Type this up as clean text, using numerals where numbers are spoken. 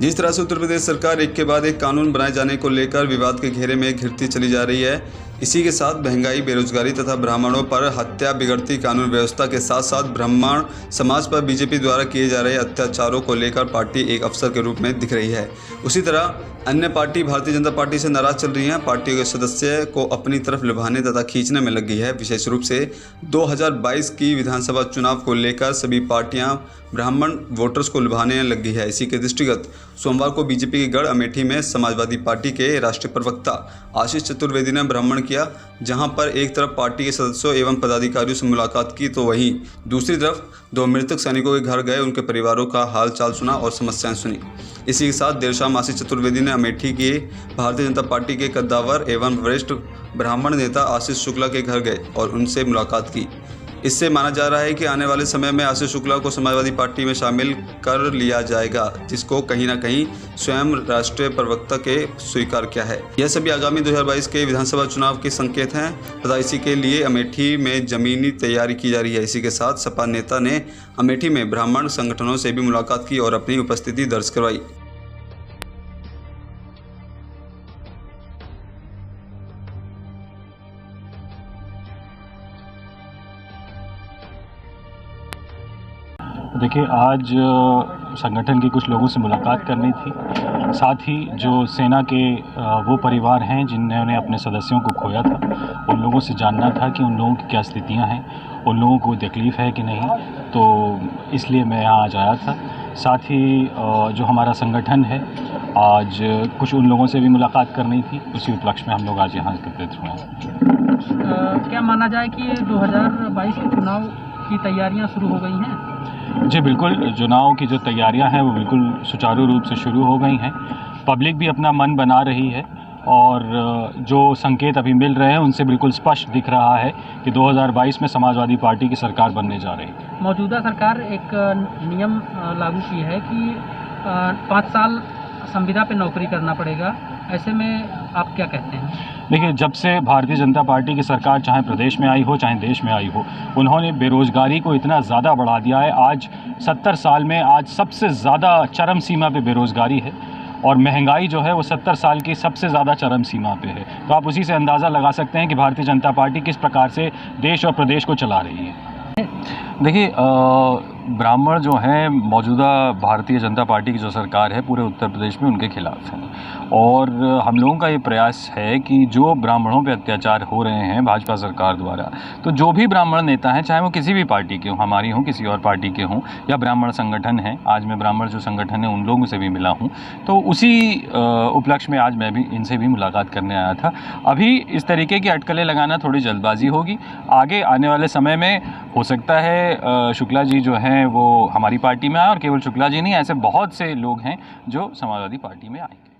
जिस तरह से उत्तर प्रदेश सरकार एक के बाद एक कानून बनाए जाने को लेकर विवाद के घेरे में घिरती चली जा रही है, इसी के साथ महंगाई, बेरोजगारी तथा ब्राह्मणों पर हत्या, बिगड़ती कानून व्यवस्था के साथ साथ ब्राह्मण समाज पर बीजेपी द्वारा किए जा रहे अत्याचारों को लेकर पार्टी एक अवसर के रूप में दिख रही है। उसी तरह अन्य पार्टी भारतीय जनता पार्टी से नाराज चल रही हैं। पार्टी के सदस्य को अपनी तरफ लुभाने तथा खींचने में लग गई है। विशेष रूप से 2022 की विधानसभा चुनाव को लेकर सभी पार्टियां ब्राह्मण वोटर्स को लुभाने लग गई है। इसी के दृष्टिगत सोमवार को बीजेपी के गढ़ अमेठी में समाजवादी पार्टी के राष्ट्रीय प्रवक्ता आशीष चतुर्वेदी ने ब्राह्मण किया, जहां पर एक तरफ पार्टी के सदस्यों एवं पदाधिकारियों से मुलाकात की तो वहीं दूसरी तरफ 2 मृतक सैनिकों के घर गए, उनके परिवारों का हाल चाल सुना और समस्याएं सुनी। इसी के साथ देर शाम आशीष चतुर्वेदी ने अमेठी के भारतीय जनता पार्टी के कद्दावर एवं वरिष्ठ ब्राह्मण नेता आशीष शुक्ला के घर गए और उनसे मुलाकात की। इससे माना जा रहा है कि आने वाले समय में आशीष शुक्ला को समाजवादी पार्टी में शामिल कर लिया जाएगा, जिसको कहीं ना कहीं स्वयं राष्ट्रीय प्रवक्ता के स्वीकार किया है। यह सभी आगामी 2022 के विधानसभा चुनाव के संकेत हैं तथा इसी के लिए अमेठी में जमीनी तैयारी की जा रही है। इसी के साथ सपा नेता ने अमेठी में ब्राह्मण संगठनों से भी मुलाकात की और अपनी उपस्थिति दर्ज करवाई। देखिए, आज संगठन के कुछ लोगों से मुलाकात करनी थी। साथ ही जो सेना के वो परिवार हैं जिन्होंने अपने सदस्यों को खोया था, उन लोगों से जानना था कि उन लोगों की क्या स्थितियां हैं, उन लोगों को तकलीफ़ है कि नहीं। तो इसलिए मैं यहाँ आज आया था। साथ ही जो हमारा संगठन है, आज कुछ उन लोगों से भी मुलाकात करनी थी। उसी उपलक्ष्य में हम लोग आज यहाँ एकत्रित हुए हैं। क्या माना जाए कि 2022 के चुनाव की तैयारियाँ शुरू हो गई हैं? जी बिल्कुल, चुनाव की जो तैयारियां हैं वो बिल्कुल सुचारू रूप से शुरू हो गई हैं। पब्लिक भी अपना मन बना रही है और जो संकेत अभी मिल रहे हैं उनसे बिल्कुल स्पष्ट दिख रहा है कि 2022 में समाजवादी पार्टी की सरकार बनने जा रही है। मौजूदा सरकार एक नियम लागू की है कि 5 साल संविदा पे नौकरी करना पड़ेगा। ऐसे में आप क्या कहते हैं? देखिए, जब से भारतीय जनता पार्टी की सरकार चाहे प्रदेश में आई हो चाहे देश में आई हो, उन्होंने बेरोज़गारी को इतना ज़्यादा बढ़ा दिया है। आज 70 साल में आज सबसे ज़्यादा चरम सीमा पे बेरोज़गारी है और महंगाई जो है वो 70 साल की सबसे ज़्यादा चरम सीमा पे है। तो आप उसी से अंदाज़ा लगा सकते हैं कि भारतीय जनता पार्टी किस प्रकार से देश और प्रदेश को चला रही है। देखिए, ब्राह्मण जो हैं मौजूदा भारतीय जनता पार्टी की जो सरकार है पूरे उत्तर प्रदेश में उनके खिलाफ हैं और हम लोगों का ये प्रयास है कि जो ब्राह्मणों पे अत्याचार हो रहे हैं भाजपा सरकार द्वारा, तो जो भी ब्राह्मण नेता हैं, चाहे वो किसी भी पार्टी के हों, हमारी हों, किसी और पार्टी के हों या ब्राह्मण संगठन हैं, आज मैं ब्राह्मण जो संगठन है उन लोगों से भी मिला हूँ। तो उसी उपलक्ष्य में आज मैं भी इनसे भी मुलाकात करने आया था। अभी इस तरीके की अटकलें लगाना थोड़ी जल्दबाजी होगी। आगे आने वाले समय में हो सकता है शुक्ला जी जो हैं वो हमारी पार्टी में आए और केवल शुक्ला जी नहीं, ऐसे बहुत से लोग हैं जो समाजवादी पार्टी में आएंगे।